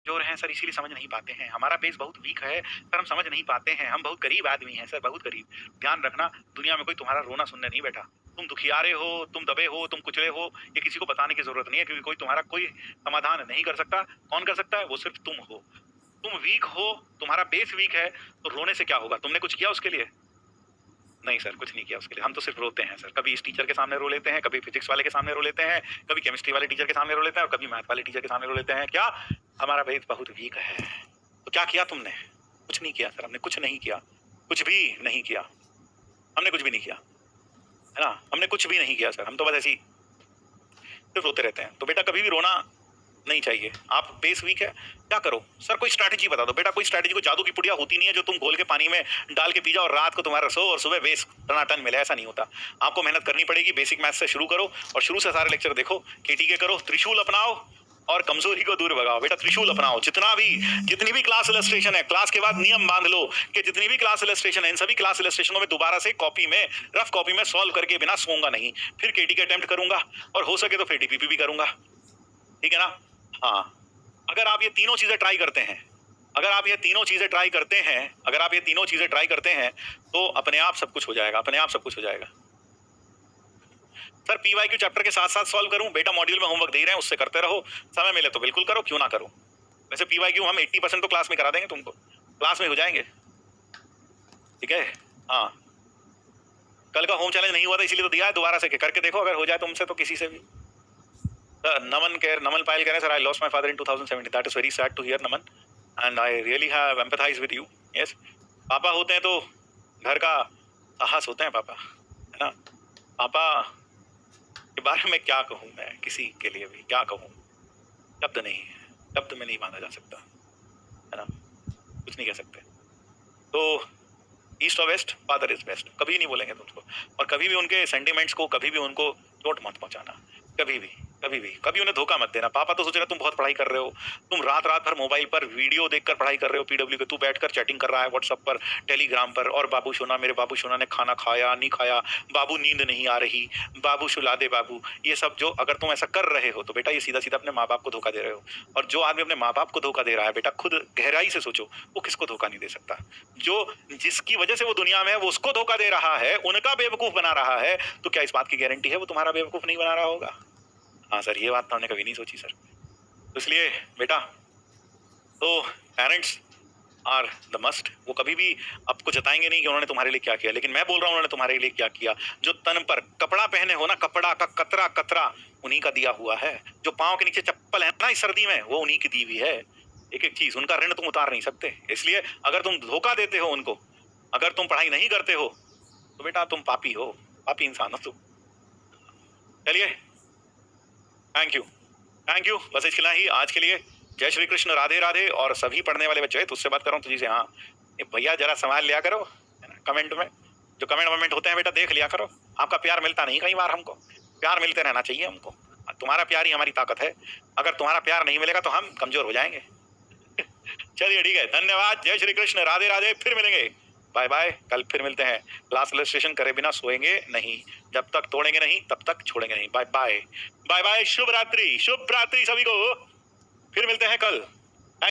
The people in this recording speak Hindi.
कमज़ोर हैं सर, इसीलिए समझ नहीं पाते हैं। हमारा बेस बहुत वीक है सर, हम समझ नहीं पाते हैं। हम बहुत गरीब आदमी हैं सर, बहुत गरीब। ध्यान रखना, दुनिया में कोई तुम्हारा रोना सुनने नहीं बैठा। तुम दुखियारे हो, तुम दबे हो, तुम कुचले हो, ये किसी को बताने की ज़रूरत नहीं है, क्योंकि कोई तुम्हारा कोई समाधान नहीं कर सकता। कौन कर सकता है? वो सिर्फ़ तुम हो। तुम वीक हो, तुम्हारा बेस वीक है, तो रोने से क्या होगा? तुमने कुछ किया उसके लिए? नहीं सर, कुछ नहीं किया उसके लिए। हम तो सिर्फ़ रोते हैं सर। कभी इस टीचर के सामने रो लेते हैं, कभी फिज़िक्स वाले के सामने रो लेते हैं, कभी केमिस्ट्री वाले टीचर के सामने रो लेते हैं और कभी मैथ वाले टीचर के सामने रो लेते हैं। क्या? हमारा बेस बहुत वीक है। तो क्या किया तुमने? कुछ नहीं किया सर, हमने कुछ नहीं किया। कुछ भी नहीं किया। हमने कुछ भी नहीं किया। है ना? हमने कुछ भी नहीं किया सर। हम तो बस ऐसे ही सिर्फ़ रोते रहते हैं। तो बेटा कभी भी रोना नहीं चाहिए। आप बेस वीक है, क्या करो? सर कोई स्ट्रैटेजी बता दो। बेटा कोई स्ट्रैटेजी, कोई जादू की पुड़िया होती नहीं है जो तुम घोल के पानी में डाल के पी जाओ और रात को तुम्हारा सो और सुबह बेस टनाटन मिले, ऐसा नहीं होता। आपको मेहनत करनी पड़ेगी। बेसिक मैथ्स से शुरू करो और शुरू से सारे लेक्चर देखो, केटीके करो, त्रिशूल अपनाओ और कमजोरी को दूर भगाओ। बेटा त्रिशूल अपनाओ। जितनी भी क्लास इलस्ट्रेशन है, क्लास के बाद नियम बांध लो कि जितनी भी क्लास इलस्ट्रेशन है, इन सभी क्लास इलस्ट्रेशनों में दोबारा से कॉपी में, रफ कॉपी में सॉल्व करके बिना सोऊंगा नहीं। फिर केटीके अटेम्प्ट करूंगा और हो सके तो फिर टीपीपी भी करूंगा। ठीक है ना? हाँ, अगर आप ये तीनों चीजें ट्राई करते हैं, अगर आप ये तीनों चीजें ट्राई करते हैं, अगर आप ये तीनों चीजें ट्राई करते हैं, तो अपने आप सब कुछ हो जाएगा, अपने आप सब कुछ हो जाएगा। सर पीवाईक्यू चैप्टर के साथ साथ सॉल्व करूं? बेटा मॉड्यूल में होमवर्क दे रहे हैं, उससे करते रहो। समय मिले तो बिल्कुल करो, क्यों ना करो। वैसे पीवाईक्यू हम 80% तो क्लास में करा देंगे तुमको, क्लास में हो जाएंगे। ठीक है? हाँ, कल का होम चैलेंज नहीं हुआ था इसीलिए तो दिया है, दोबारा से करके देखो, अगर हो जाए तुमसे तो किसी से भी। नमन पायल कह रहे हैं, sir I lost my father in 2017, that is very sad to hear Naman, and I really have empathise with you. Yes, पापा होते हैं तो घर का साहस होते हैं पापा, है ना? पापा के बारे में क्या कहूँ मैं, किसी के लिए भी क्या कहूँ, शब्द नहीं है, शब्द में नहीं बांधा जा सकता, है ना? कुछ नहीं कह सकते। तो ईस्ट और वेस्ट, फादर इज बेस्ट, कभी नहीं बोलेंगे तुमको। और कभी भी उनके सेंटिमेंट्स को, कभी भी उनको चोट मत पहुंचाना, कभी भी, कभी भी, कभी उन्हें धोखा मत देना। पापा तो सोच रहे तुम बहुत पढ़ाई कर रहे हो, तुम रात रात भर मोबाइल पर वीडियो देखकर पढ़ाई कर रहे हो, पीडब्ल्यू के, तू बैठकर चैटिंग कर रहा है व्हाट्सएप पर, टेलीग्राम पर, और बाबू सोना, मेरे बाबू सोना ने खाना खाया नहीं खाया, बाबू नींद नहीं आ रही, बाबू सुला दे बाबू, ये सब जो अगर तुम ऐसा कर रहे हो तो बेटा ये सीधा सीधा अपने माँ बाप को धोखा दे रहे हो। और जो आदमी अपने माँ बाप को धोखा दे रहा है बेटा, खुद गहराई से सोचो, वो किसको धोखा नहीं दे सकता। जो जिसकी वजह से वो दुनिया में है वो उसको धोखा दे रहा है, उनका बेवकूफ बना रहा है, तो क्या इस बात की गारंटी है वो तुम्हारा बेवकूफ नहीं बना रहा होगा? हाँ सर, ये बात तो हमने कभी नहीं सोची सर। तो इसलिए बेटा, तो पेरेंट्स आर द मस्ट। वो कभी भी आपको जताएंगे नहीं कि उन्होंने तुम्हारे लिए क्या किया, लेकिन मैं बोल रहा हूँ उन्होंने तुम्हारे लिए क्या किया। जो तन पर कपड़ा पहने हो ना, कपड़ा का कतरा कतरा उन्हीं का दिया हुआ है। जो पाँव के नीचे चप्पल है ना इस सर्दी में, वो उन्हीं की दी हुई है। एक एक चीज, उनका ऋण तुम उतार नहीं सकते। इसलिए अगर तुम धोखा देते हो उनको, अगर तुम पढ़ाई नहीं करते हो, तो बेटा तुम पापी हो, पापी इंसान हो तुम। चलिए, थैंक यू, थैंक यू। बस इतना ही आज के लिए। जय श्री कृष्ण, राधे राधे। और सभी पढ़ने वाले बच्चे, तुझसे बात कर रहा हूँ तुझी से, हाँ भैया जरा संभाल लिया करो, है ना? कमेंट में जो कमेंट वमेंट होते हैं बेटा देख लिया करो। आपका प्यार मिलता नहीं कई बार, हमको प्यार मिलते रहना चाहिए हमको। तुम्हारा प्यार ही हमारी ताकत है। अगर तुम्हारा प्यार नहीं मिलेगा तो हम कमजोर हो जाएंगे। चलिए ठीक है, धन्यवाद। जय श्री कृष्ण, राधे राधे। फिर मिलेंगे, बाय बाय। कल फिर मिलते हैं। क्लास इलस्ट्रेशन करे बिना सोएंगे नहीं, जब तक तोड़ेंगे नहीं तब तक छोड़ेंगे नहीं। Bye bye, bye bye. शुभ रात्रि, शुभ रात्रि सभी को। फिर मिलते हैं कल।